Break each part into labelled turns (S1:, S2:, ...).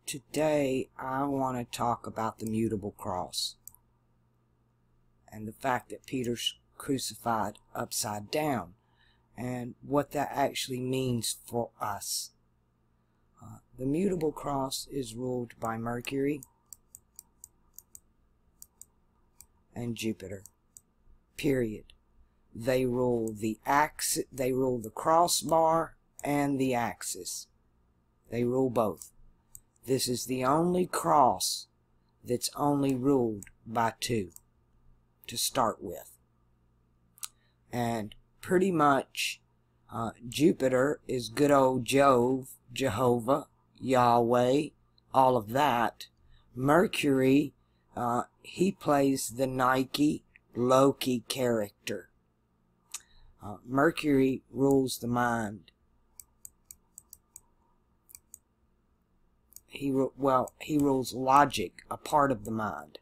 S1: Today I want to talk about the mutable cross and the fact that Peter's crucified upside down and what that actually means for us. The mutable cross is ruled by Mercury and Jupiter. Period. They rule the axis, they rule the crossbar and the axis. They rule both. This is the only cross that's only ruled by two to start with. And pretty much Jupiter is good old Jove, Jehovah, Yahweh, all of that. Mercury, he plays the Nike, Loki character. Mercury rules the mind. He rules logic, a part of the mind.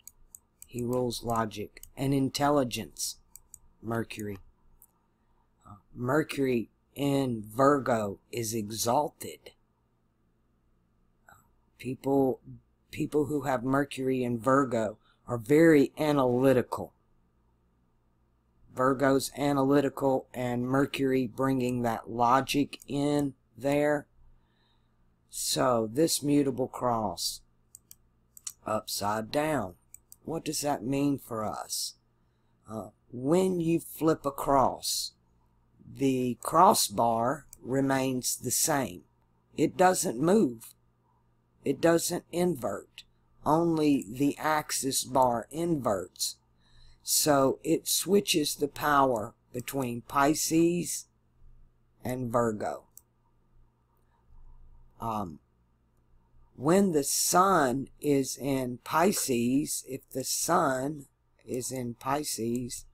S1: He rules logic and intelligence. Mercury. Mercury in Virgo is exalted. People who have Mercury in Virgo are very analytical. Virgo's analytical, and Mercury bringing that logic in there. So this mutable cross upside down, what does that mean for us? When you flip a cross, the crossbar remains the same. It doesn't move. It doesn't invert. Only the axis bar inverts. So it switches the power between Pisces and Virgo. When the sun is in Pisces, if the sun is in Pisces,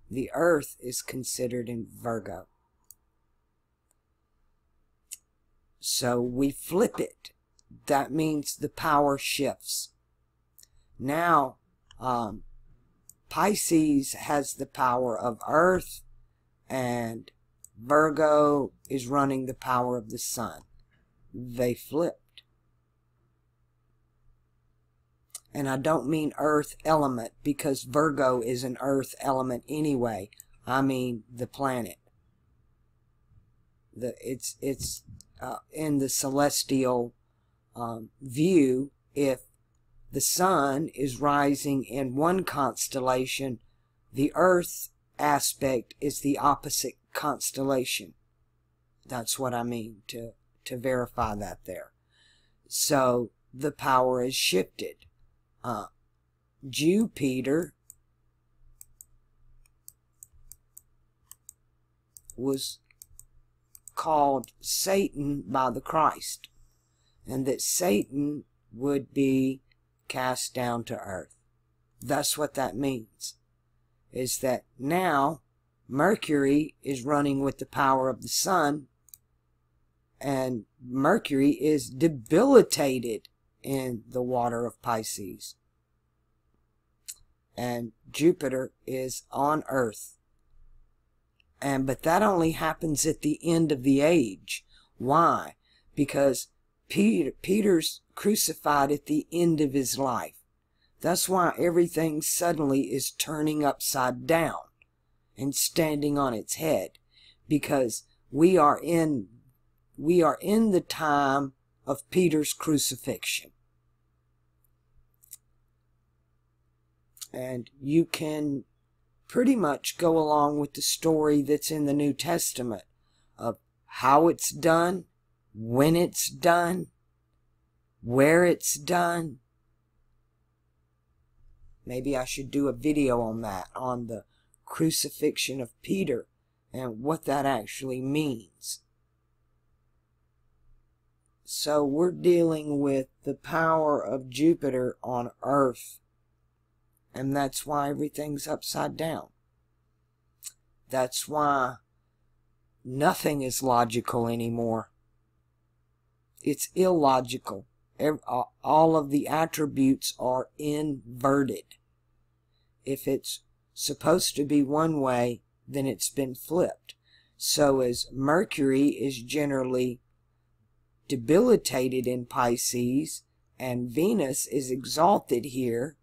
S1: the earth is considered in Virgo. So we flip it. That means the power shifts. Now, Pisces has the power of earth, and Virgo is running the power of the sun. They flipped. And I don't mean earth element, because Virgo is an earth element anyway. I mean the planet. It's in the celestial view. If the sun is rising in one constellation, the earth aspect is the opposite constellation. That's what I mean, to verify that there. So the power is shifted. Jupiter was called Satan by the Christ, and that Satan would be cast down to earth. That's what that means, is that now Mercury is running with the power of the sun, and Mercury is debilitated in the water of Pisces, and Jupiter is on earth. But that only happens at the end of the age. Why? Because Peter's crucified at the end of his life. That's why everything suddenly is turning upside down and standing on its head, because we are in the time of Peter's crucifixion. And you can pretty much go along with the story that's in the New Testament of how it's done, when it's done, where it's done. Maybe I should do a video on that, on the crucifixion of Peter and what that actually means. So we're dealing with the power of Jupiter on earth, and that's why everything's upside down. That's why nothing is logical anymore. It's illogical. All of the attributes are inverted. If it's supposed to be one way, then it's been flipped. So as Mercury is generally debilitated in Pisces, and Venus is exalted here,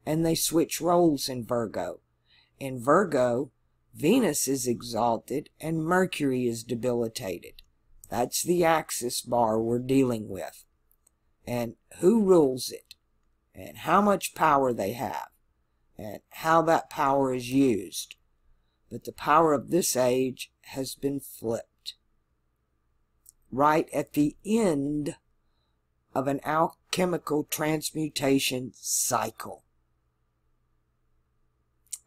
S1: and they switch roles in Virgo. In Virgo, Venus is exalted and Mercury is debilitated. That's the axis bar we're dealing with. And who rules it, and how much power they have, and how that power is used. But the power of this age has been flipped. Right at the end of an alchemical transmutation cycle.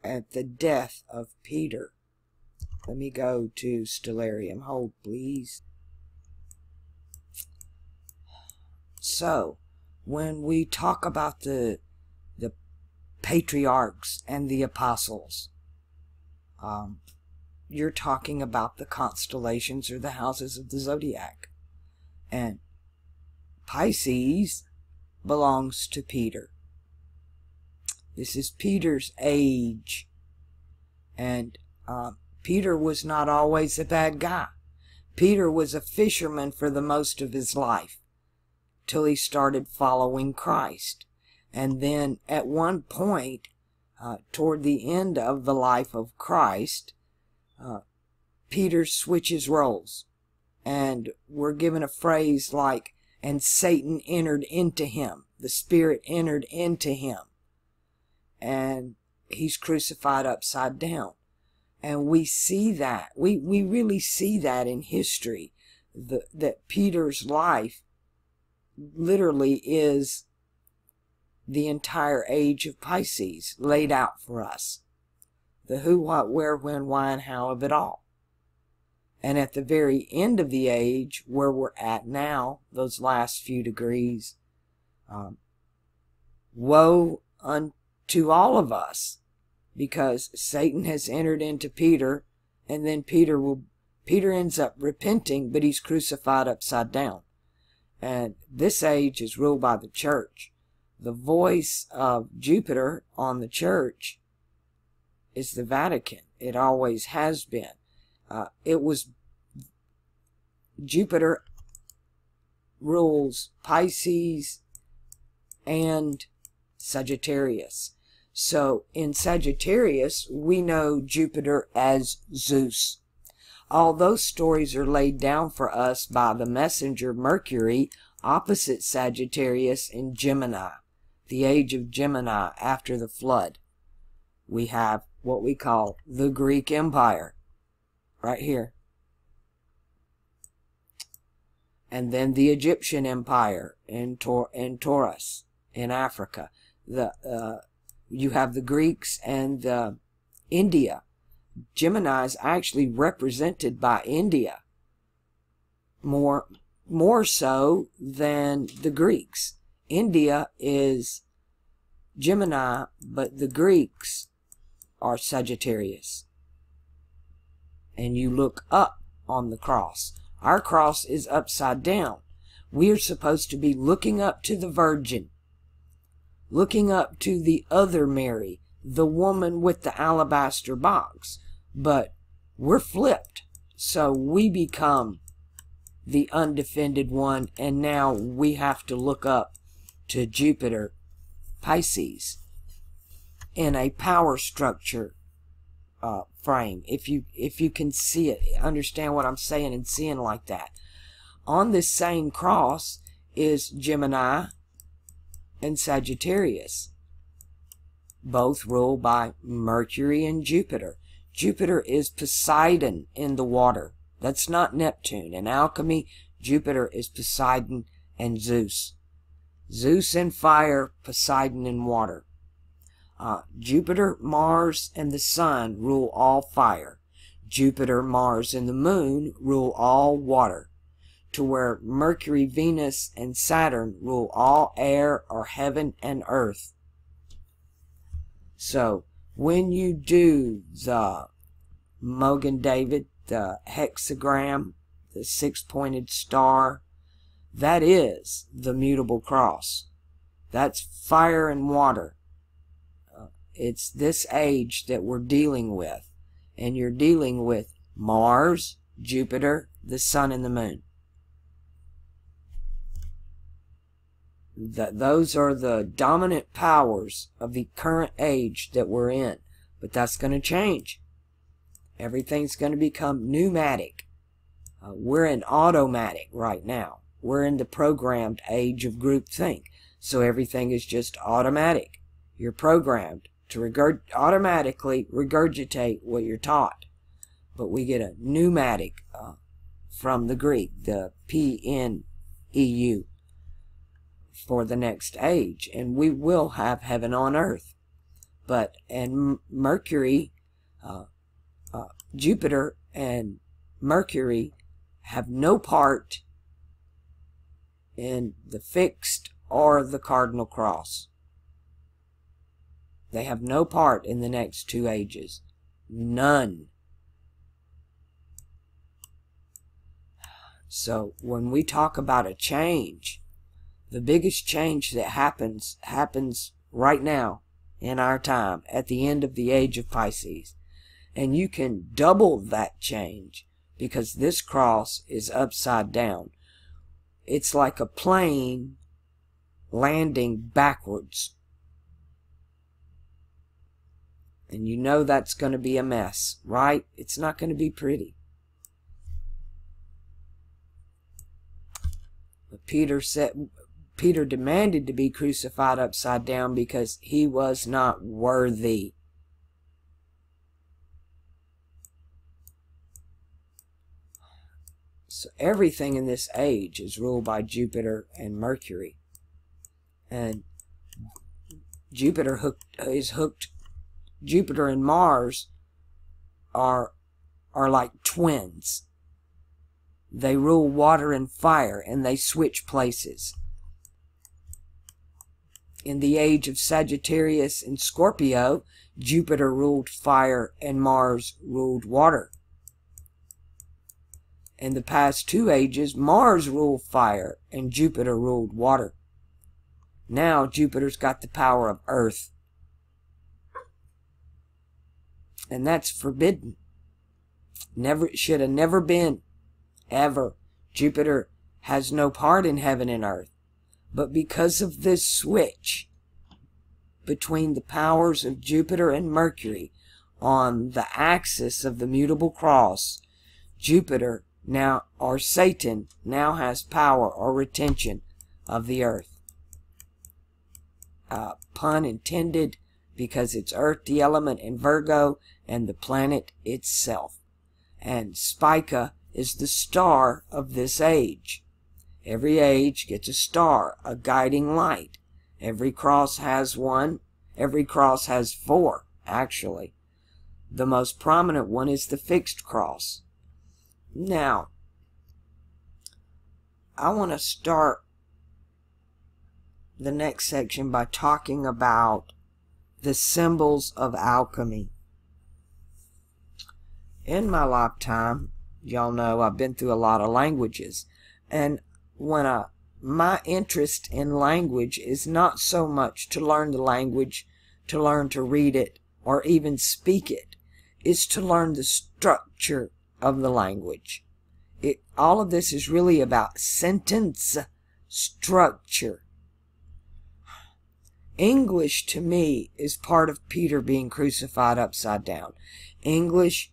S1: At the death of Peter. Let me go to Stellarium. Hold, please. So, when we talk about the patriarchs and the apostles, you're talking about the constellations or the houses of the zodiac. And Pisces belongs to Peter. This is Peter's age. And Peter was not always a bad guy. Peter was a fisherman for the most of his life, till he started following Christ. And then at one point, toward the end of the life of Christ, Peter switches roles. And we're given a phrase like, and Satan entered into him. The Spirit entered into him. And he's crucified upside down. And we see that. We really see that in history. That Peter's life literally is the entire age of Pisces laid out for us. The who, what, where, when, why, and how of it all. And at the very end of the age, where we're at now, those last few degrees, woe unto all of us, because Satan has entered into Peter, and then Peter ends up repenting, but he's crucified upside down. And this age is ruled by the church. The voice of Jupiter on the church is the Vatican. It always has been. It was Jupiter rules Pisces and Sagittarius. So in Sagittarius, we know Jupiter as Zeus. All those stories are laid down for us by the messenger Mercury opposite Sagittarius in Gemini, the age of Gemini after the flood. We have what we call the Greek Empire, right here. And then the Egyptian Empire in Taurus, in Africa. You have the Greeks and India. Gemini is actually represented by India more so than the Greeks. India is Gemini, but the Greeks are Sagittarius. And you look up on the cross. Our cross is upside down. We are supposed to be looking up to the Virgin, looking up to the other Mary, the woman with the alabaster box. But we're flipped. So we become the undefended one, and now we have to look up to Jupiter, Pisces, in a power structure frame. If you can see it, understand what I'm saying and seeing like that. On this same cross is Gemini and Sagittarius, both ruled by Mercury and Jupiter. Jupiter is Poseidon in the water. That's not Neptune. In alchemy, Jupiter is Poseidon and Zeus. Zeus in fire, Poseidon in water. Jupiter, Mars, and the Sun rule all fire. Jupiter, Mars, and the Moon rule all water. To where Mercury, Venus, and Saturn rule all air or heaven and earth. So, when you do the Mogan David, the hexagram, the six-pointed star, that is the mutable cross. That's fire and water. It's this age that we're dealing with. And you're dealing with Mars, Jupiter, the Sun, and the Moon. Those are the dominant powers of the current age that we're in. But that's going to change. Everything's going to become pneumatic. We're in automatic right now. We're in the programmed age of groupthink. So everything is just automatic. You're programmed to automatically regurgitate what you're taught. But we get a pneumatic from the Greek, the PNEU, for the next age. And we will have heaven on earth. And Mercury, Jupiter and Mercury have no part in the fixed or the cardinal cross. They have no part in the next 2 ages. None. So when we talk about a change, the biggest change that happens right now in our time at the end of the age of Pisces. And you can double that change because this cross is upside down. It's like a plane landing backwards. And you know that's going to be a mess, right? It's not going to be pretty. But Peter demanded to be crucified upside down because he was not worthy. So everything in this age is ruled by Jupiter and Mercury. And Jupiter and Mars are like twins. They rule water and fire, and they switch places. In the age of Sagittarius and Scorpio, Jupiter ruled fire and Mars ruled water. In the past 2 ages, Mars ruled fire and Jupiter ruled water. Now Jupiter's got the power of earth. And that's forbidden. Should have never been. Ever. Jupiter has no part in heaven and earth. But because of this switch between the powers of Jupiter and Mercury on the axis of the mutable cross, Jupiter now, or Satan, now has power or retention of the earth. Pun intended, because it's Earth, the element in Virgo, and the planet itself. And Spica is the star of this age. Every age gets a star, a guiding light. Every cross has one. Every cross has 4, actually. The most prominent one is the fixed cross. Now, I want to start the next section by talking about the symbols of alchemy. In my lifetime, y'all know I've been through a lot of languages, and my interest in language is not so much to learn the language, to learn to read it, or even speak it. It's to learn the structure of the language. All of this is really about sentence structure. English, to me, is part of Peter being crucified upside down. English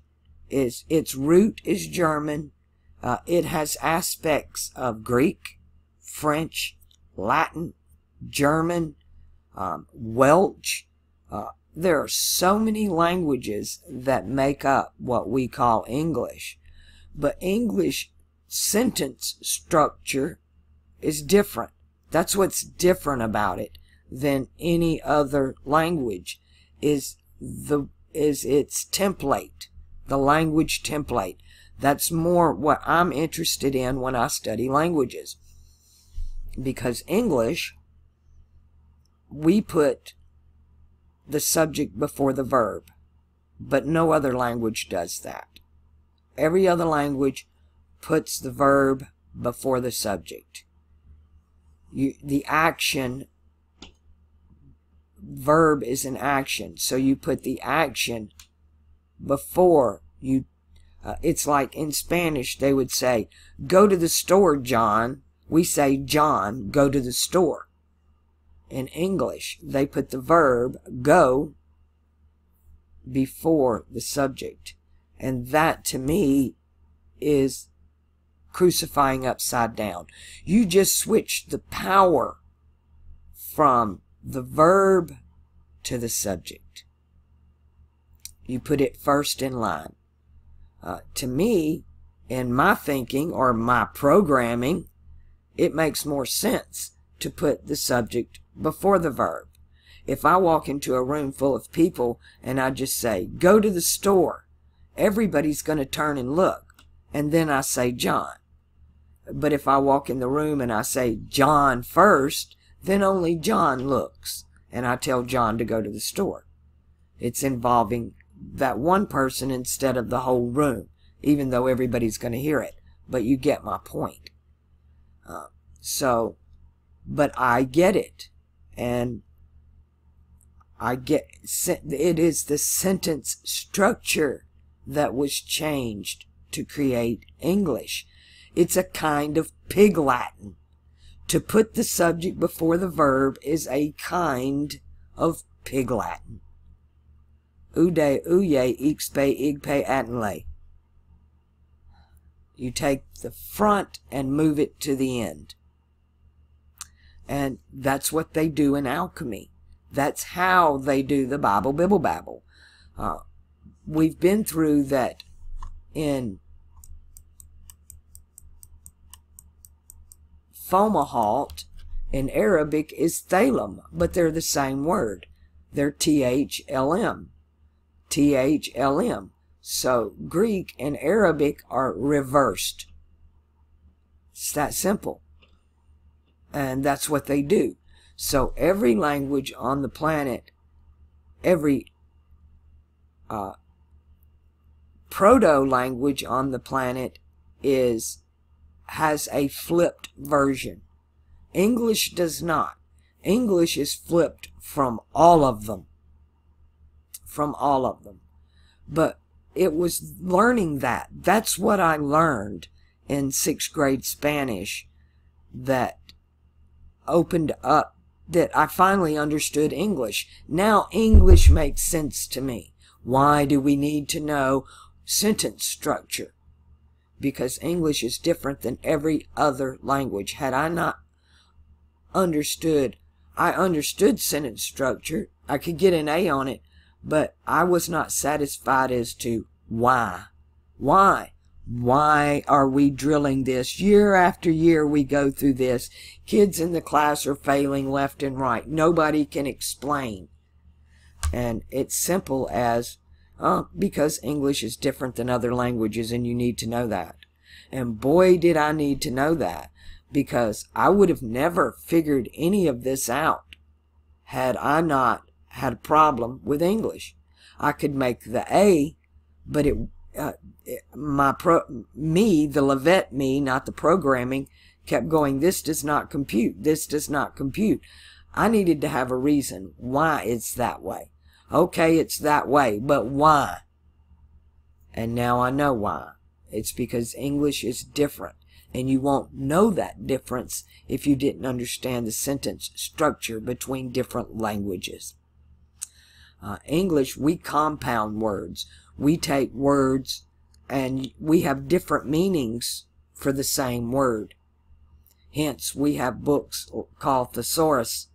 S1: its root is German. It has aspects of Greek, French, Latin, German, Welsh. There are so many languages that make up what we call English. But English sentence structure is different. That's what's different about it than any other language, is its template, the language template. That's more what I'm interested in when I study languages. Because English, we put the subject before the verb, but no other language does that. Every other language puts the verb before the subject. The action, verb is an action, so you put the action before you. It's like in Spanish they would say, go to the store, John. We say, John, go to the store. in English, they put the verb go before the subject. And that, to me, is crucifying upside down. You just switch the power from the verb to the subject. You put it first in line. To me, in my thinking or my programming, it makes more sense to put the subject before the verb. If I walk into a room full of people and I just say, go to the store, everybody's going to turn and look. And then I say John. But if I walk in the room and I say John first, then only John looks. And I tell John to go to the store. It's involving that one person instead of the whole room, even though everybody's going to hear it. But you get my point. But I get it. And it is the sentence structure that was changed to create English. It's a kind of pig Latin. To put the subject before the verb is a kind of pig Latin. Ude, uye, ixpe, igpe, atenle. You take the front and move it to the end. And that's what they do in alchemy. That's how they do the Bible Bibble Babble. We've been through that in Fomalhaut. In Arabic is thalam, but they're the same word. They're THLM. THLM. So Greek and Arabic are reversed. It's that simple. And that's what they do. So every language on the planet, every proto-language on the planet has a flipped version. English does not. English is flipped from all of them. From all of them. But it was learning that. That's what I learned in 6th grade Spanish that opened up, that I finally understood English. Now English makes sense to me. Why do we need to know sentence structure? Because English is different than every other language. Had I not understood, I understood sentence structure. I could get an A on it, but I was not satisfied as to why. Why? Why are we drilling this? Year after year we go through this. Kids in the class are failing left and right. Nobody can explain. And it's simple as, because English is different than other languages and you need to know that. And boy, did I need to know that. Because I would have never figured any of this out had I not had a problem with English. I could make the A, but the Levet me, not the programming, kept going, this does not compute, this does not compute. I needed to have a reason why it's that way. Okay, it's that way, but why? And now I know why. It's because English is different. And you won't know that difference if you didn't understand the sentence structure between different languages. English, we compound words. We take words and we have different meanings for the same word. Hence, we have books called thesaurus.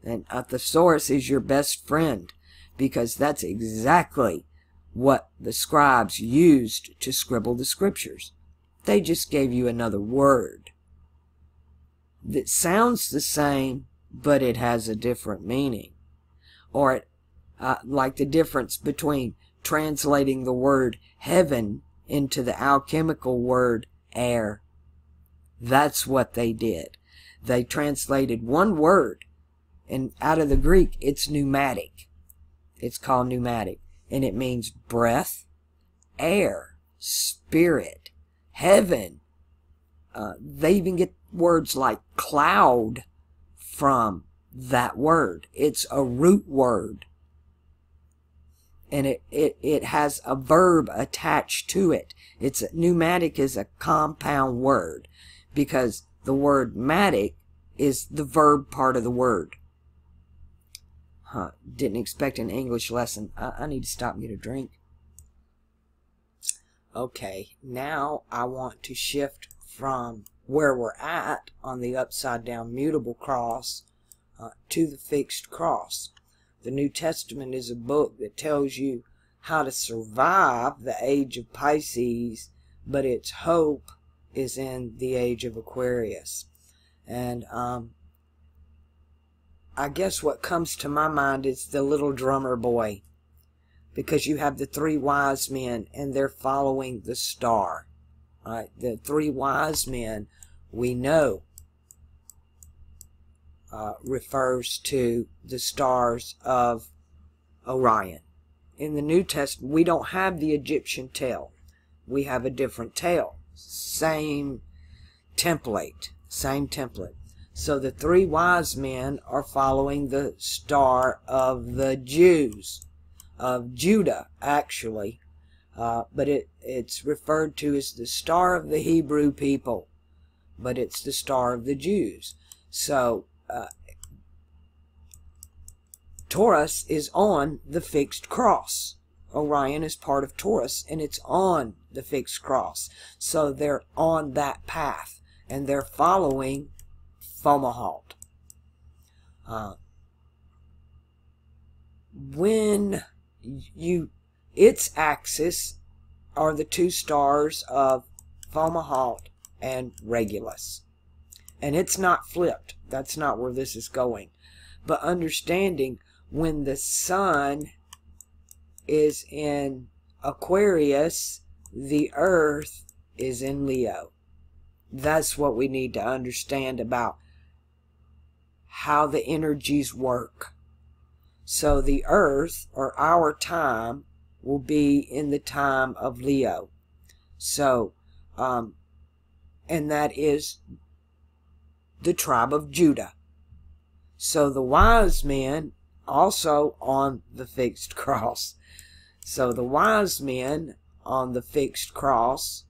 S1: And a thesaurus is your best friend because that's exactly what the scribes used to scribble the scriptures. They just gave you another word that sounds the same, but it has a different meaning. Or like the difference between translating the word heaven into the alchemical word air. That's what they did. They translated one word, and out of the Greek, it's pneumatic. It's called pneumatic, and it means breath, air, spirit, heaven. They even get words like cloud from that word. It's a root word. And it has a verb attached to it. Pneumatic is a compound word because the word matic is the verb part of the word. Didn't expect an English lesson. I need to stop and get a drink. Okay, now I want to shift from where we're at on the upside down mutable cross to the fixed cross. The New Testament is a book that tells you how to survive the age of Pisces, but its hope is in the age of Aquarius. And I guess what comes to my mind is the little drummer boy, because you have the three wise men and they're following the star. Right? The three wise men, we know, refers to the stars of Orion. In the New Testament, we don't have the Egyptian tale. We have a different tale. Same template. So the three wise men are following the star of the Jews, of Judah, actually. But it's referred to as the star of the Hebrew people, but it's the star of the Jews. So Taurus is on the fixed cross. Orion is part of Taurus, and it's on the fixed cross. So they're on that path, and they're following Fomalhaut. Its axis are the two stars of Fomalhaut and Regulus. And it's not flipped. That's not where this is going. But understanding when the sun is in Aquarius, the earth is in Leo. That's what we need to understand about how the energies work. So the earth, or our time, will be in the time of Leo. So, and that is the tribe of Judah. So the wise men also on the fixed cross. So the wise men on the fixed cross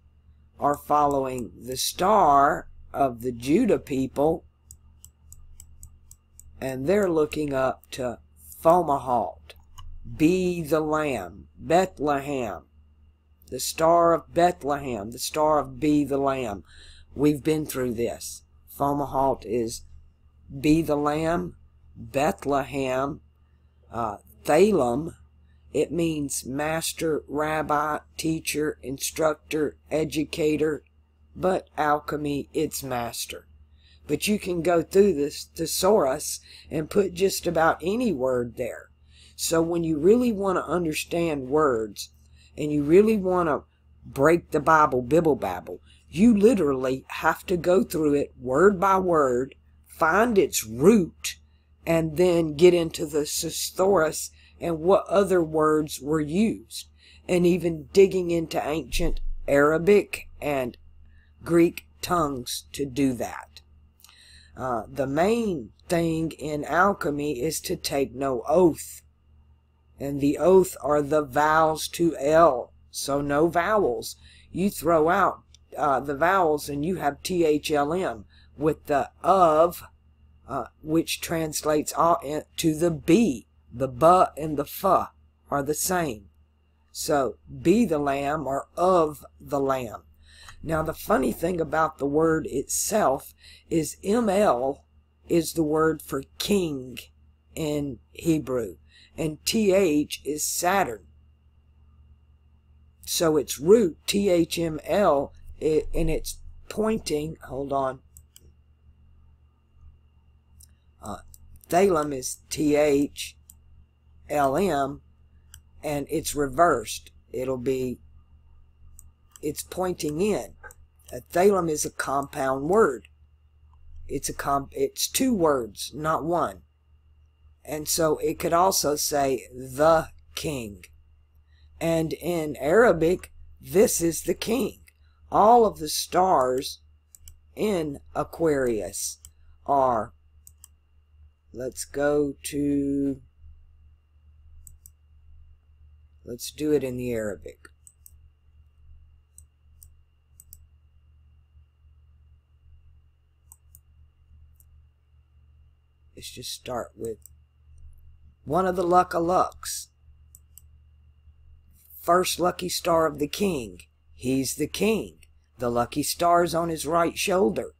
S1: are following the star of the Judah people, and they're looking up to Fomalhaut, be the lamb, Bethlehem, the star of Bethlehem, the star of be the lamb. We've been through this. Fomalhaut is be the lamb, Bethlehem, Thalem. It means master, rabbi, teacher, instructor, educator, but alchemy, it's master. But you can go through this thesaurus and put just about any word there. So when you really want to understand words, and you really want to break the Bible, Bibble Babble, you literally have to go through it word by word, find its root, and then get into the thesaurus and what other words were used. And even digging into ancient Arabic and Greek tongues to do that. The main thing in alchemy is to take no oath. And the oath are the vowels to L. So no vowels. You throw out the vowels and you have THLM with the of, which translates to the B. The B and the F are the same. So be the lamb or of the lamb. Now the funny thing about the word itself is ML is the word for king in Hebrew. And TH is Saturn. So its root, THML, and it's pointing, hold on. Thalem is THLM, and it's reversed. It'll be, it's pointing in. Thalem is a compound word. It's two words, not one. And so it could also say the king. And in Arabic, this is the king. All of the stars in Aquarius are, let's do it in the Arabic. Let's just start with one of the luck of lucks. First lucky star of the king. He's the king. The lucky star's on his right shoulder.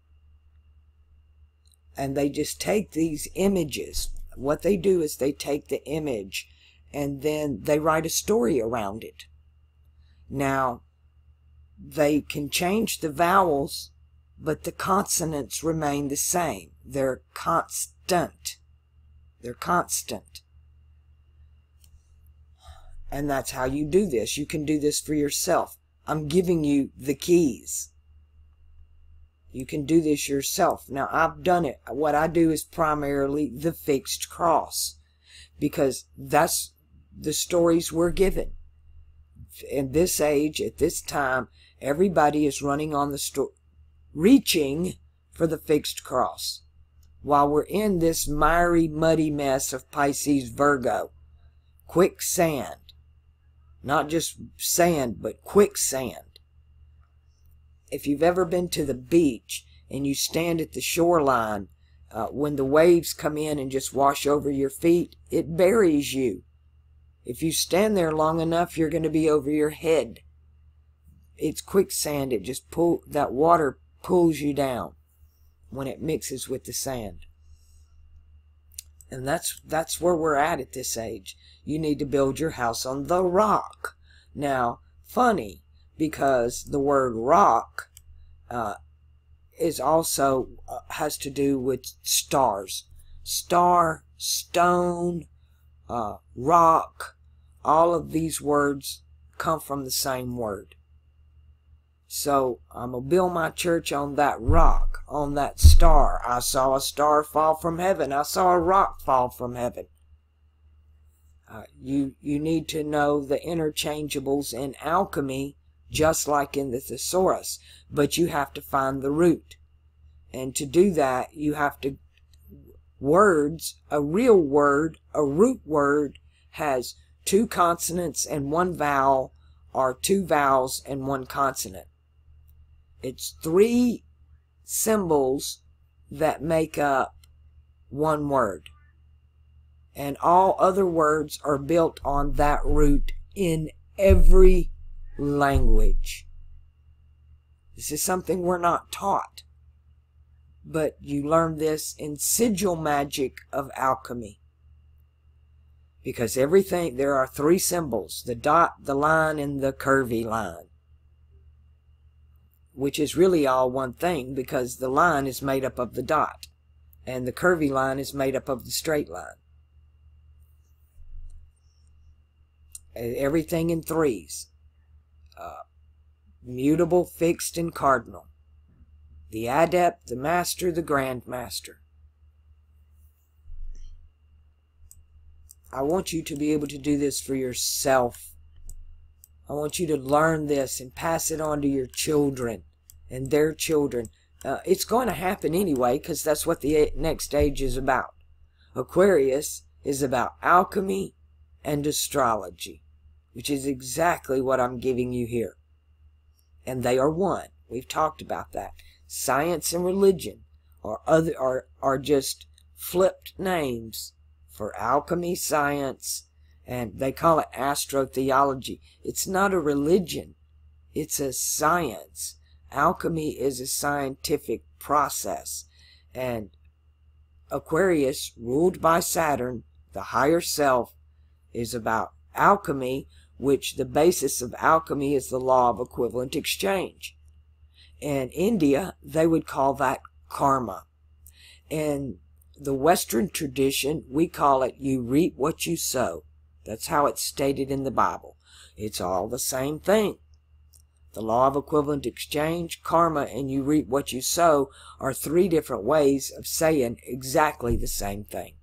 S1: And they just take these images. What they do is they take the image and then they write a story around it. Now, they can change the vowels, but the consonants remain the same. They're constant. They're constant. And that's how you do this. You can do this for yourself. I'm giving you the keys. You can do this yourself. Now, I've done it. What I do is primarily the fixed cross, because that's the stories we're given. In this age, at this time, everybody is running on the reaching for the fixed cross. While we're in this miry, muddy mess of Pisces Virgo, quicksand. Not just sand, but quicksand. If you've ever been to the beach and you stand at the shoreline, when the waves come in and just wash over your feet, it buries you. If you stand there long enough, you're going to be over your head. It's quicksand. It just that water pulls you down when it mixes with the sand. And that's where we're at this age. You need to build your house on the rock. Now, funny, because the word rock is also has to do with stars. Star, stone, rock, all of these words come from the same word. So I'm going to build my church on that rock, on that star. I saw a star fall from heaven. I saw a rock fall from heaven. You need to know the interchangeables in alchemy, just like in the thesaurus. But you have to find the root. And to do that, you have to... Words, a real word, a root word, has 2 consonants and 1 vowel, or 2 vowels and 1 consonant. It's 3 symbols that make up 1 word. And all other words are built on that root in every language. This is something we're not taught. But you learn this in sigil magic of alchemy. Because everything, there are 3 symbols, the dot, the line, and the curvy line. Which is really all one thing, because the line is made up of the dot. And the curvy line is made up of the straight line. Everything in 3s. Mutable, fixed, and cardinal. The adept, the master, the grandmaster. I want you to be able to do this for yourself. I want you to learn this and pass it on to your children and their children. It's going to happen anyway, because that's what the next age is about. Aquarius is about alchemy and astrology, which is exactly what I'm giving you here. And they are one. We've talked about that. Science and religion are just flipped names for alchemy, science, and they call it astrotheology. It's not a religion. It's a science. Alchemy is a scientific process. And Aquarius, ruled by Saturn, the higher self, is about alchemy, which the basis of alchemy is the law of equivalent exchange. In India, they would call that karma. In the Western tradition, we call it you reap what you sow. That's how it's stated in the Bible. It's all the same thing. The law of equivalent exchange, karma, and you reap what you sow are 3 different ways of saying exactly the same thing.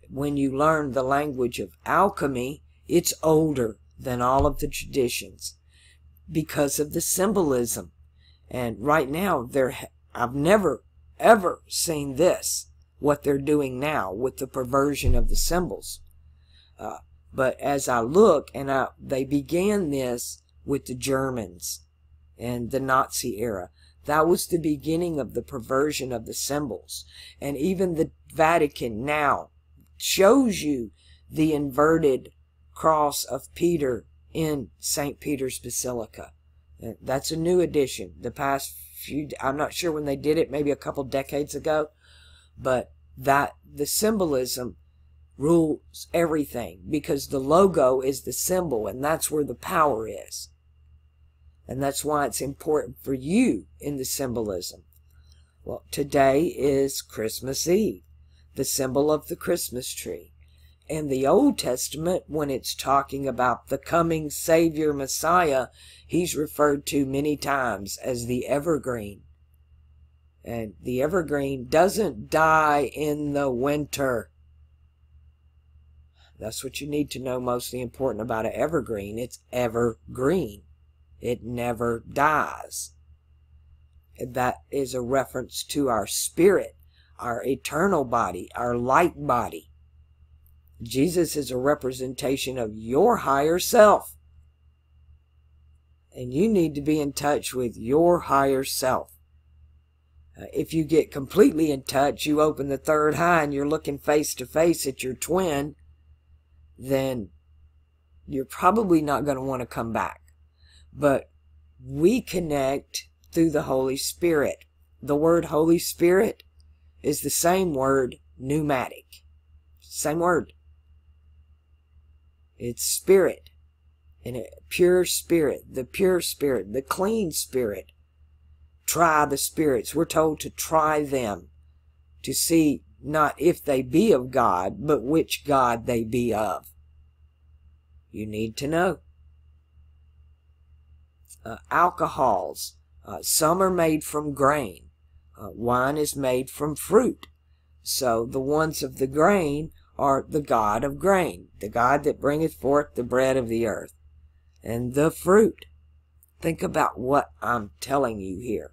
S1: When you learn the language of alchemy, it's older than all of the traditions because of the symbolism. And right now, I've never, ever seen this, what they're doing now with the perversion of the symbols. But as I look, and they began this with the Germans and the Nazi era. That was the beginning of the perversion of the symbols. And even the Vatican now shows you the inverted cross of Peter in St. Peter's Basilica. That's a new addition. The past few, I'm not sure when they did it, maybe a couple decades ago, but that the symbolism rules everything, because the logo is the symbol, and that's where the power is. And that's why it's important for you in the symbolism. Well, today is Christmas Eve, the symbol of the Christmas tree. And the Old Testament, when it's talking about the coming Savior Messiah, he's referred to many times as the evergreen. And the evergreen doesn't die in the winter. That's what you need to know mostly important about an evergreen. It's evergreen. It never dies. And that is a reference to our spirit, our eternal body, our light body. Jesus is a representation of your higher self. And you need to be in touch with your higher self. If you get completely in touch, you open the third eye and you're looking face to face at your twin, then you're probably not going to want to come back. But we connect through the Holy Spirit. The word Holy Spirit is the same word pneumatic. Same word. It's spirit, and a pure spirit, the clean spirit. Try the spirits. We're told to try them, to see not if they be of God, but which God they be of. You need to know. Alcohols, some are made from grain. Wine is made from fruit. So the ones of the grain are the God of grain, the God that bringeth forth the bread of the earth. And the fruit. Think about what I'm telling you here.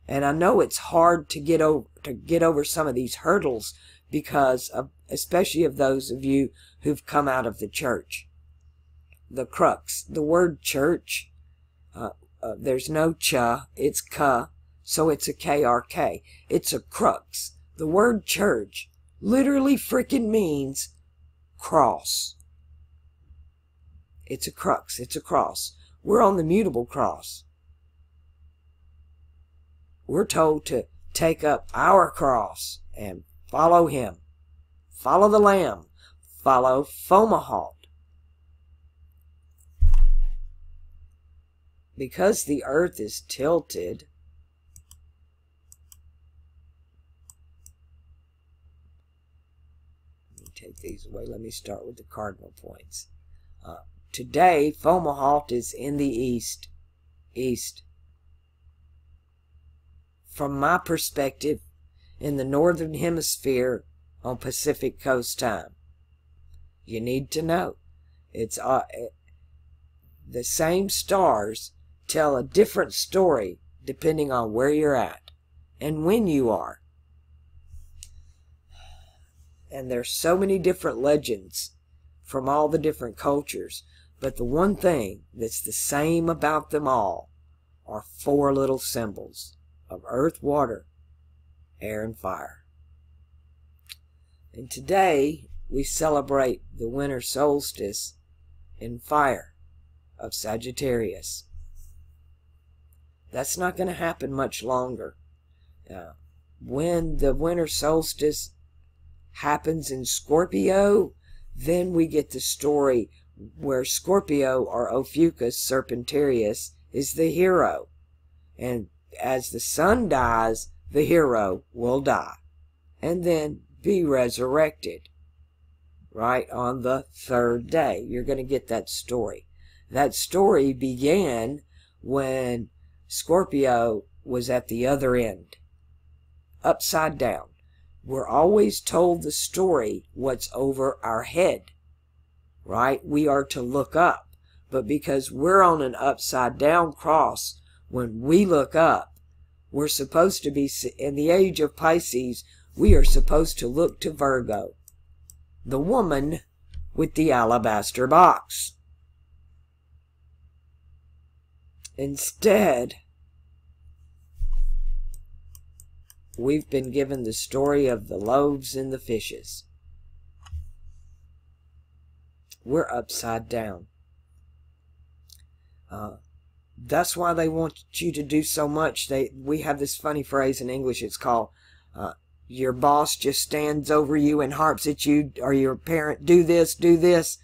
S1: And I know it's hard to get over some of these hurdles, because of, especially of those of you who've come out of the church. The crux, the word church, there's no cha, it's ka, so it's a KRK. It's a crux. The word church literally freaking means cross. It's a crux. It's a cross. We're on the mutable cross. We're told to take up our cross and follow him. Follow the Lamb. Follow Fomalhaut. Because the earth is tilted, take these away. Let me start with the cardinal points. Today, Fomalhaut is in the east. From my perspective, in the northern hemisphere on Pacific Coast time. You need to know. It's the same stars tell a different story depending on where you're at and when you are. And there's so many different legends from all the different cultures, but the one thing that's the same about them all are four little symbols of earth, water, air, and fire. And today we celebrate the winter solstice in fire of Sagittarius. That's not going to happen much longer. When the winter solstice happens in Scorpio, then we get the story where Scorpio, or Ophiuchus Serpentarius, is the hero. And as the sun dies, the hero will die and then be resurrected. Right on the third day, you're going to get that story. That story began when Scorpio was at the other end, upside down. We're always told the story what's over our head, right? We are to look up, but because we're on an upside down cross, when we look up, we're supposed to be, in the age of Pisces, we are supposed to look to Virgo, the woman with the alabaster box. Instead, we've been given the story of the loaves and the fishes. We're upside down. That's why they want you to do so much. We have this funny phrase in English. It's called, your boss just stands over you and harps at you, or your parent, do this,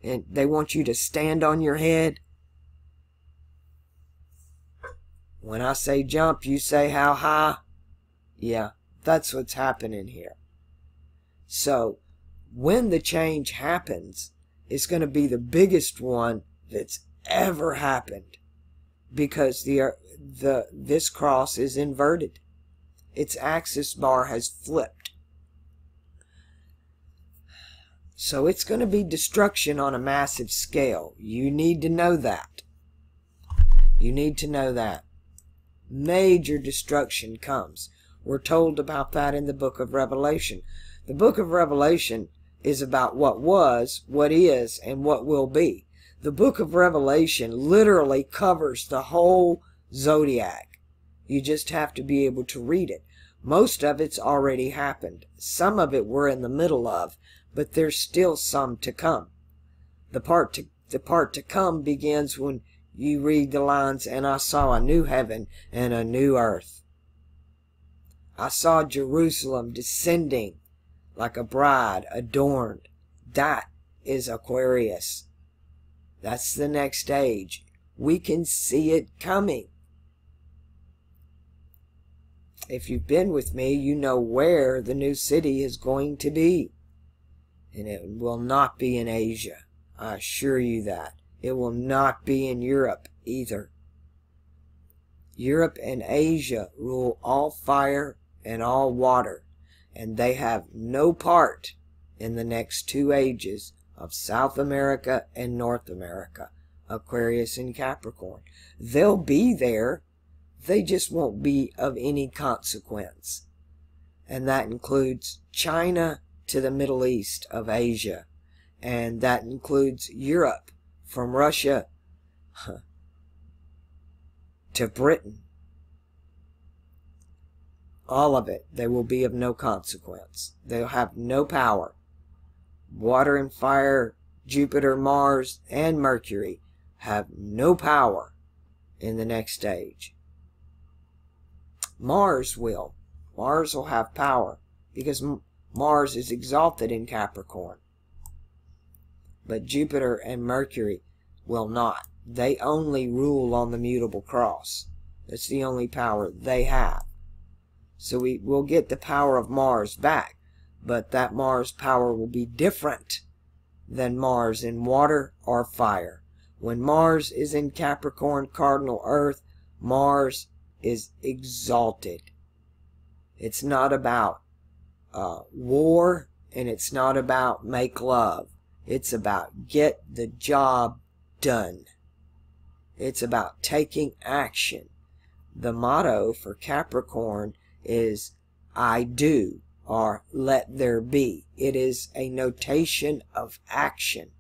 S1: and they want you to stand on your head. When I say jump, you say how high? Yeah, that's what's happening here. So, when the change happens, it's going to be the biggest one that's ever happened, because this cross is inverted. Its axis bar has flipped. So it's going to be destruction on a massive scale. You need to know that. You need to know that. Major destruction comes. We're told about that in the book of Revelation. The book of Revelation is about what was, what is, and what will be. The book of Revelation literally covers the whole zodiac. You just have to be able to read it. Most of it's already happened. Some of it we're in the middle of, but there's still some to come. The part to come begins when you read the lines, and I saw a new heaven and a new earth. I saw Jerusalem descending like a bride adorned. That is Aquarius. That's the next age. We can see it coming. If you've been with me, you know where the new city is going to be. And it will not be in Asia. I assure you that. It will not be in Europe either. Europe and Asia rule all fire and all water, and they have no part in the next 2 ages of South America and North America, Aquarius and Capricorn. They'll be there, they just won't be of any consequence. And that includes China to the Middle East of Asia, and that includes Europe from Russia to Britain. All of it, they will be of no consequence. They'll have no power. Water and fire, Jupiter, Mars, and Mercury have no power in the next stage. Mars will. Mars will have power because Mars is exalted in Capricorn. But Jupiter and Mercury will not. They only rule on the mutable cross. That's the only power they have. So we will get the power of Mars back, but that Mars power will be different than Mars in water or fire. When Mars is in Capricorn, cardinal Earth, Mars is exalted. It's not about war, and it's not about make love. It's about get the job done. It's about taking action. The motto for Capricorn is I do, or let there be. It is a notation of action.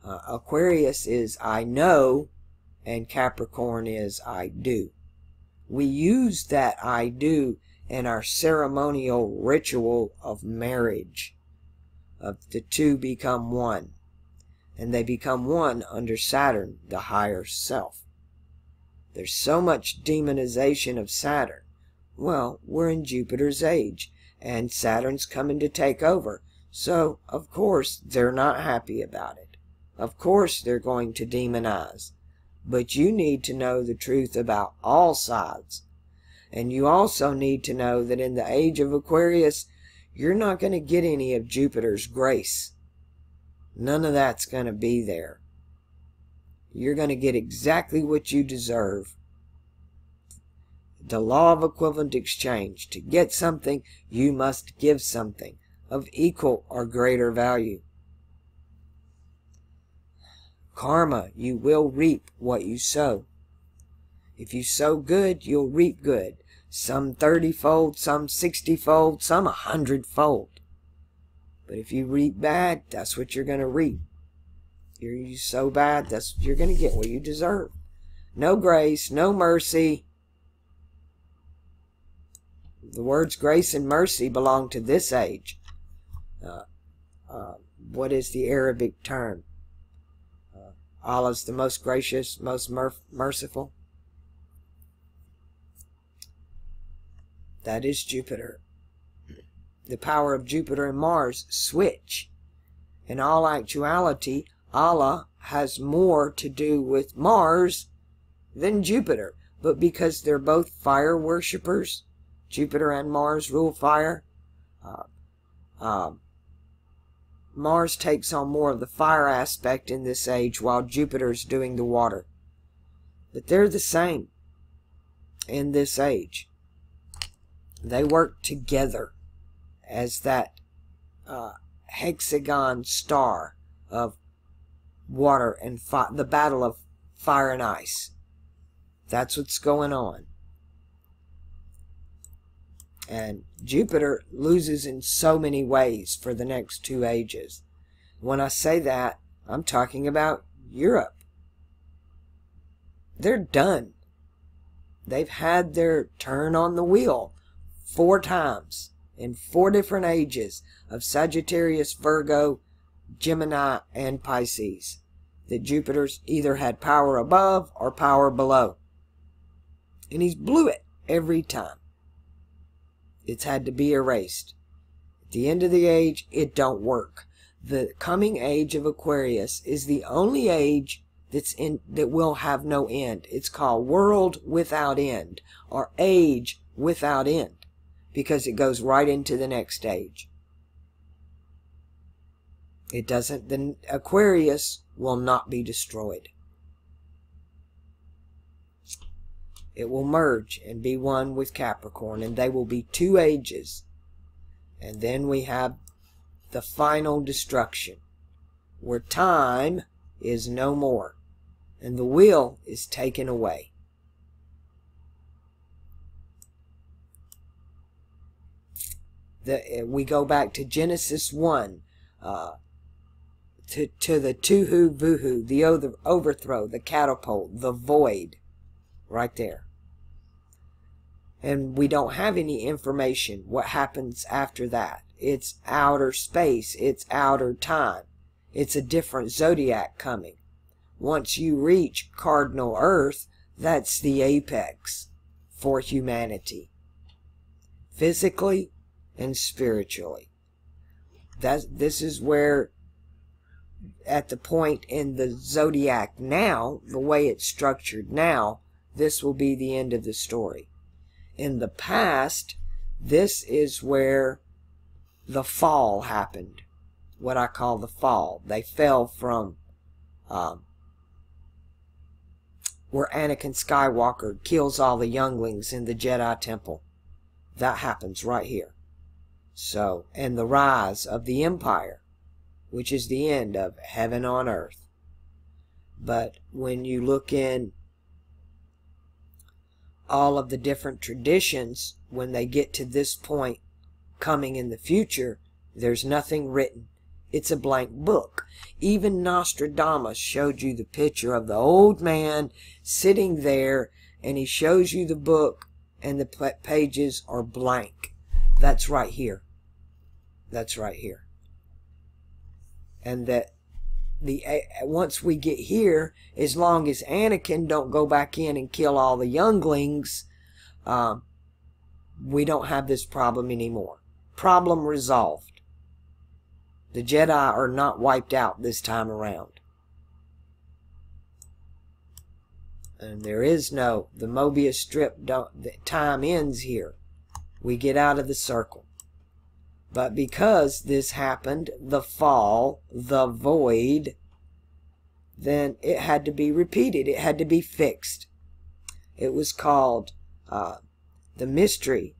S1: Aquarius is I know, and Capricorn is I do. We use that I do in our ceremonial ritual of marriage. The two become one. And they become one under Saturn, the higher self. There's so much demonization of Saturn. Well, we're in Jupiter's age, and Saturn's coming to take over. So, of course, they're not happy about it. Of course, they're going to demonize. But you need to know the truth about all sides. And you also need to know that in the age of Aquarius, you're not going to get any of Jupiter's grace. None of that's going to be there. You're going to get exactly what you deserve. The law of equivalent exchange. To get something, you must give something of equal or greater value. Karma, you will reap what you sow. If you sow good, you'll reap good. Some 30-fold, some 60-fold, some 100-fold. But if you reap bad, that's what you're going to reap. You sow bad, you're going to get what you deserve. No grace, no mercy. The words grace and mercy belong to this age. what is the Arabic term? Allah's the most gracious, most merciful. That is Jupiter. The power of Jupiter and Mars switch. In all actuality, Allah has more to do with Mars than Jupiter. But because they're both fire worshippers, Jupiter and Mars rule fire, Mars takes on more of the fire aspect in this age, while Jupiter's doing the water. But they're the same in this age. They work together as that hexagon star of water and fire, the battle of fire and ice. That's what's going on. And Jupiter loses in so many ways for the next 2 ages. When I say that, I'm talking about Europe. They're done. They've had their turn on the wheel 4 times in 4 different ages of Sagittarius, Virgo, Gemini, and Pisces. That Jupiter's either had power above or power below. And he's blew it every time. It's had to be erased. At the end of the age, it don't work. The coming age of Aquarius is the only age that will have no end. It's called world without end, or age without end, because it goes right into the next age. It doesn't. The Aquarius will not be destroyed. It will merge and be one with Capricorn, and they will be 2 ages. And then we have the final destruction, where time is no more, and the wheel is taken away. We go back to Genesis 1, to the Tuhu Vuhu, the overthrow, the catapult, the void, right there. And we don't have any information what happens after that. It's outer space, it's outer time. It's a different zodiac coming. Once you reach cardinal Earth, that's the apex for humanity, physically and spiritually. This is where, at the point in the zodiac now, the way it's structured now, this will be the end of the story. In the past, this is where the fall happened. What I call the fall. They fell from where Anakin Skywalker kills all the younglings in the Jedi Temple. That happens right here. So, and the rise of the Empire, which is the end of heaven on earth. But when you look in all of the different traditions, when they get to this point coming in the future, there's nothing written. It's a blank book. Even Nostradamus showed you the picture of the old man sitting there, and he shows you the book, and the pages are blank. That's right here. That's right here. And that once we get here, as long as Anakin don't go back in and kill all the younglings, we don't have this problem anymore. Problem resolved. The Jedi are not wiped out this time around. And there is no, the Mobius strip, the time ends here. We get out of the circle. But because this happened, the fall, the void, then it had to be repeated. It had to be fixed. It was called the mystery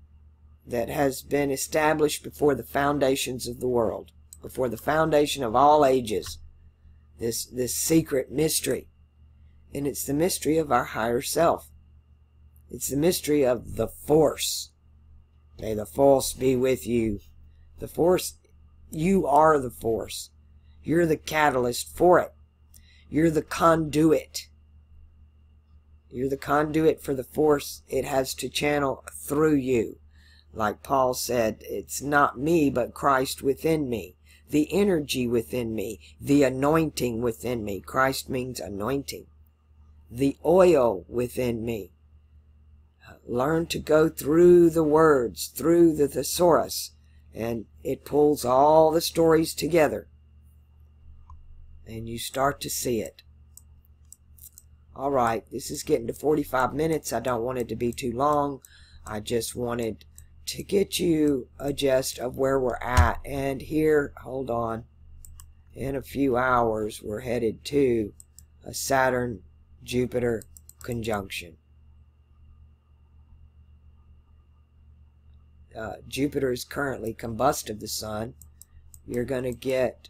S1: that has been established before the foundations of the world, before the foundation of all ages. This secret mystery. And it's the mystery of our higher self. It's the mystery of the Force. May the Force be with you. The Force, you are the Force. You're the catalyst for it. You're the conduit. You're the conduit for the Force. It has to channel through you. Like Paul said, it's not me, but Christ within me. the energy within me, the anointing within me. Christ means anointing. The oil within me. Learn to go through the words, through the thesaurus, and it pulls all the stories together. And you start to see it. Alright, this is getting to 45 minutes. I don't want it to be too long. I just wanted to get you a gist of where we're at. And here, hold on, in a few hours we're headed to a Saturn-Jupiter conjunction. Jupiter is currently combust of the Sun. You're going to get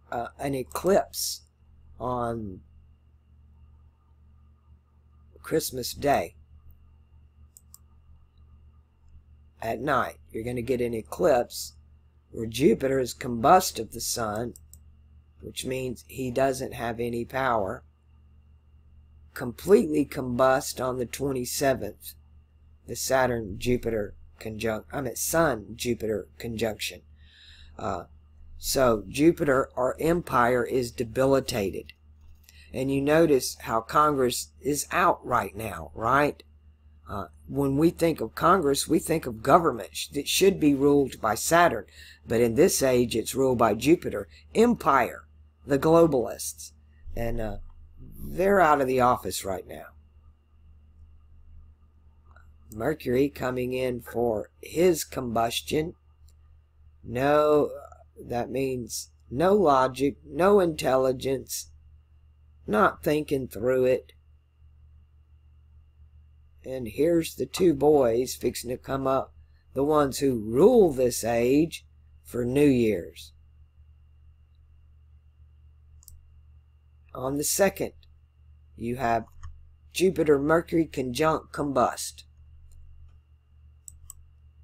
S1: an eclipse on Christmas Day. At night, you're going to get an eclipse where Jupiter is combust of the Sun, which means he doesn't have any power. Completely combust on the 27th, the Saturn-Jupiter conjunction. Sun-Jupiter conjunction. So Jupiter, our empire, is debilitated. And you notice how Congress is out right now, right? When we think of Congress, we think of government that should be ruled by Saturn. But in this age, it's ruled by Jupiter. Empire, the globalists. And they're out of the office right now. Mercury coming in for his combustion. No, that means no logic, no intelligence, not thinking through it. And here's the two boys fixing to come up, the ones who rule this age, for New Year's. On the 2nd, you have Jupiter-Mercury conjunct combust.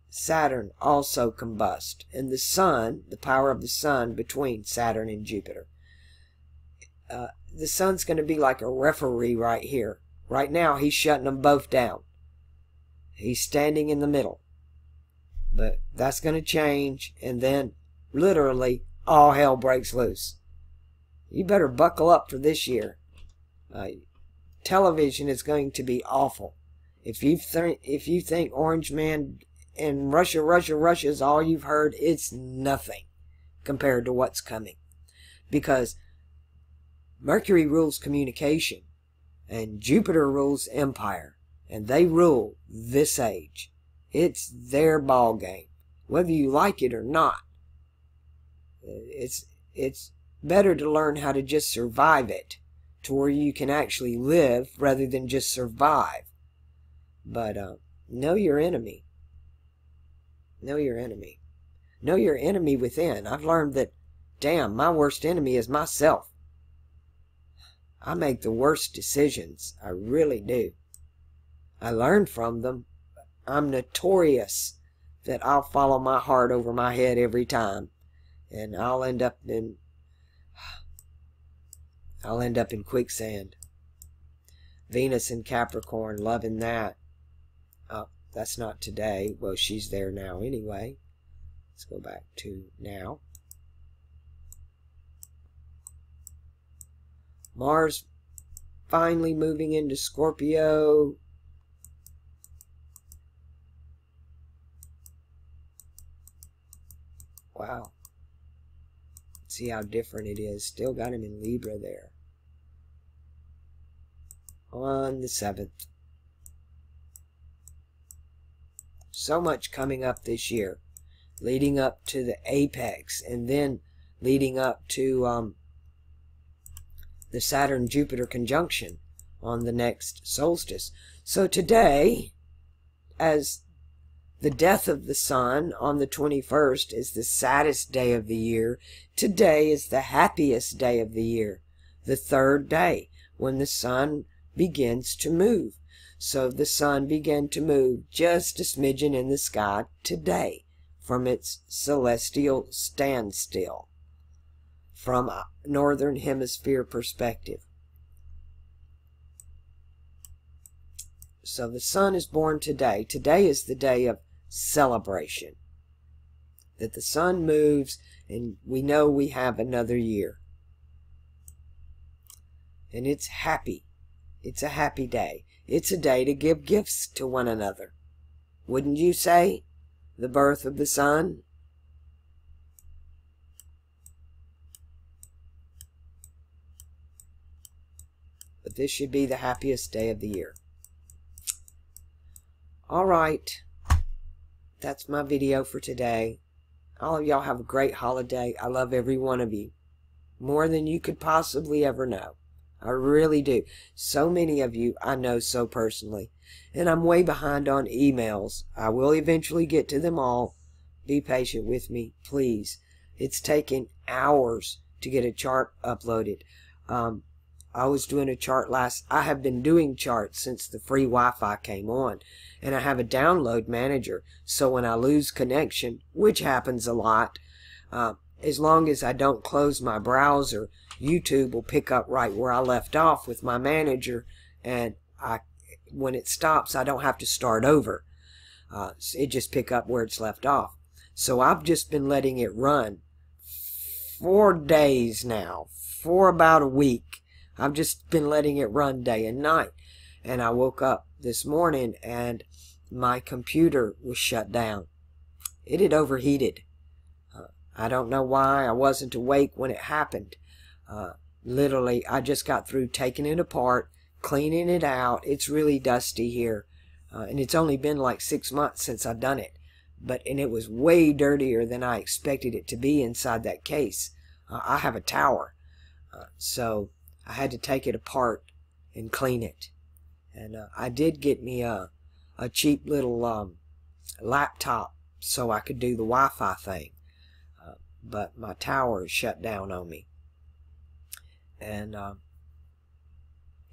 S1: Saturn also combust. And the Sun, the power of the Sun between Saturn and Jupiter. The Sun's going to be like a referee right here. Right now, he's shutting them both down. He's standing in the middle. But that's going to change, and then, literally, all hell breaks loose. You better buckle up for this year. Television is going to be awful. If you think Orange Man and Russia is all you've heard, it's nothing compared to what's coming. Because Mercury rules communication, and Jupiter rules empire, and they rule this age. It's their ball game, whether you like it or not. It's better to learn how to just survive it, to where you can actually live rather than just survive. But know your enemy. Know your enemy. Know your enemy within. I've learned that, damn, my worst enemy is myself. I make the worst decisions. I really do. I learn from them. I'm notorious that I'll follow my heart over my head every time. And I'll end up in quicksand. Venus in Capricorn, loving that. Oh, that's not today. Well, she's there now anyway. Let's go back to now. Mars finally moving into Scorpio. Wow. See how different it is. Still got him in Libra there. On the 7th. So much coming up this year. Leading up to the apex. And then leading up to the Saturn-Jupiter conjunction on the next solstice. So today, as the death of the Sun on the 21st is the saddest day of the year, today is the happiest day of the year, the 3rd day, when the Sun begins to move. So the Sun began to move just a smidgen in the sky today from its celestial standstill, from a northern hemisphere perspective. So the Sun is born today. Today is the day of celebration. that the sun moves, and we know we have another year. And it's happy. It's a happy day. It's a day to give gifts to one another. Wouldn't you say? The birth of the sun? But this should be the happiest day of the year. Alright. That's my video for today. All of y'all have a great holiday. I love every one of you. More than you could possibly ever know. I really do. So many of you I know so personally. And I'm way behind on emails. I will eventually get to them all. Be patient with me, please. It's taken hours to get a chart uploaded. I was doing a chart I have been doing charts since the free Wi-Fi came on. And I have a download manager. So when I lose connection, which happens a lot, as long as I don't close my browser, YouTube will pick up right where I left off with my manager, and when it stops, I don't have to start over. It just pick up where it's left off. So I've just been letting it run 4 days now, for about a week. I've just been letting it run day and night. And I woke up this morning and my computer was shut down. It had overheated. I don't know why I wasn't awake when it happened. Literally, I just got through taking it apart, cleaning it out. It's really dusty here. And it's only been like 6 months since I've done it. And it was way dirtier than I expected it to be inside that case. I have a tower. So I had to take it apart and clean it. And I did get me a cheap little laptop so I could do the Wi-Fi thing. But my tower is shut down on me. And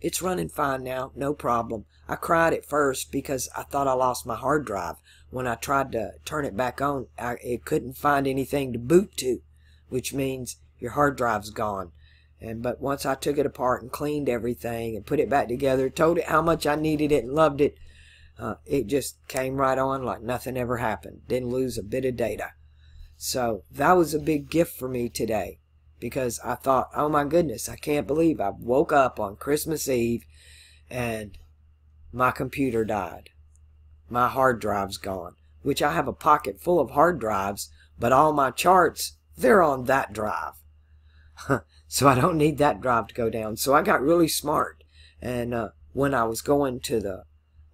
S1: it's running fine now, no problem. I cried at first because I thought I lost my hard drive. When I tried to turn it back on, it couldn't find anything to boot to, which means your hard drive's gone. But once I took it apart and cleaned everything and put it back together, told it how much I needed it and loved it, it just came right on like nothing ever happened. Didn't lose a bit of data. So that was a big gift for me today, because I thought, oh my goodness, I can't believe I woke up on Christmas Eve and my computer died. My hard drive's gone, which I have a pocket full of hard drives, but all my charts, they're on that drive. So I don't need that drive to go down. So I got really smart. And when I was going to the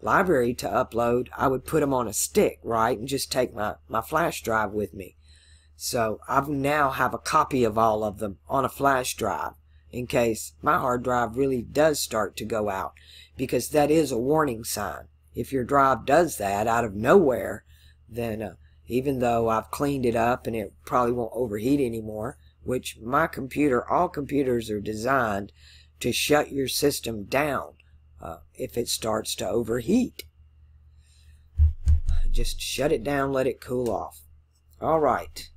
S1: library to upload, I would put them on a stick, right? And just take my flash drive with me. So I now have a copy of all of them on a flash drive in case my hard drive really does start to go out. Because that is a warning sign. If your drive does that out of nowhere, then even though I've cleaned it up and it probably won't overheat anymore, which my computer, all computers are designed to shut your system down if it starts to overheat. Just shut it down, let it cool off. Alright.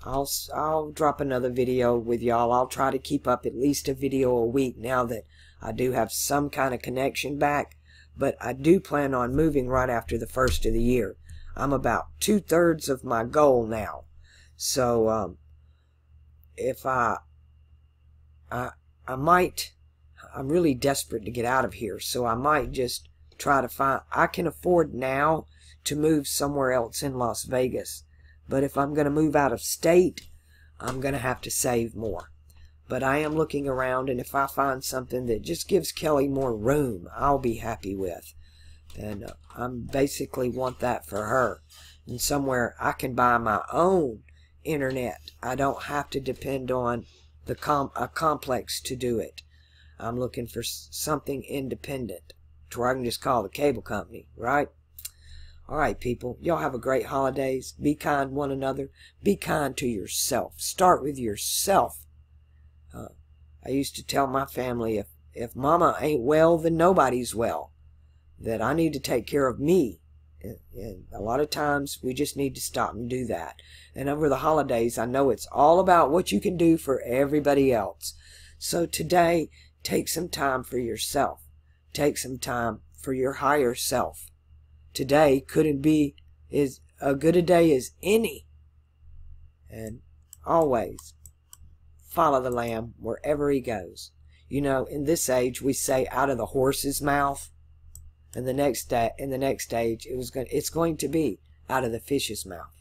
S1: I'll drop another video with y'all. I'll try to keep up at least a video a week now that I do have some kind of connection back. But I do plan on moving right after the first of the year. I'm about 2/3 of my goal now. So if I'm really desperate to get out of here, so I might just try to find, I can afford now to move somewhere else in Las Vegas, but if I'm going to move out of state, I'm going to have to save more. But I am looking around, and if I find something that just gives Kelly more room, I'll be happy with. And I basically want that for her, and somewhere I can buy my own internet. I don't have to depend on a complex to do it. I'm looking for something independent to where I can just call the cable company, right? Alright, people, y'all have a great holidays. Be kind to one another. Be kind to yourself. Start with yourself. I used to tell my family, if mama ain't well, then nobody's well. That I need to take care of me. And a lot of times we just need to stop and do that. And over the holidays, I know it's all about what you can do for everybody else. So today, take some time for yourself. Take some time for your higher self. Today couldn't be good a day as any. And always follow the Lamb wherever he goes. You know, in this age we say out of the horse's mouth. And in the next age it's going to be out of the fish's mouth.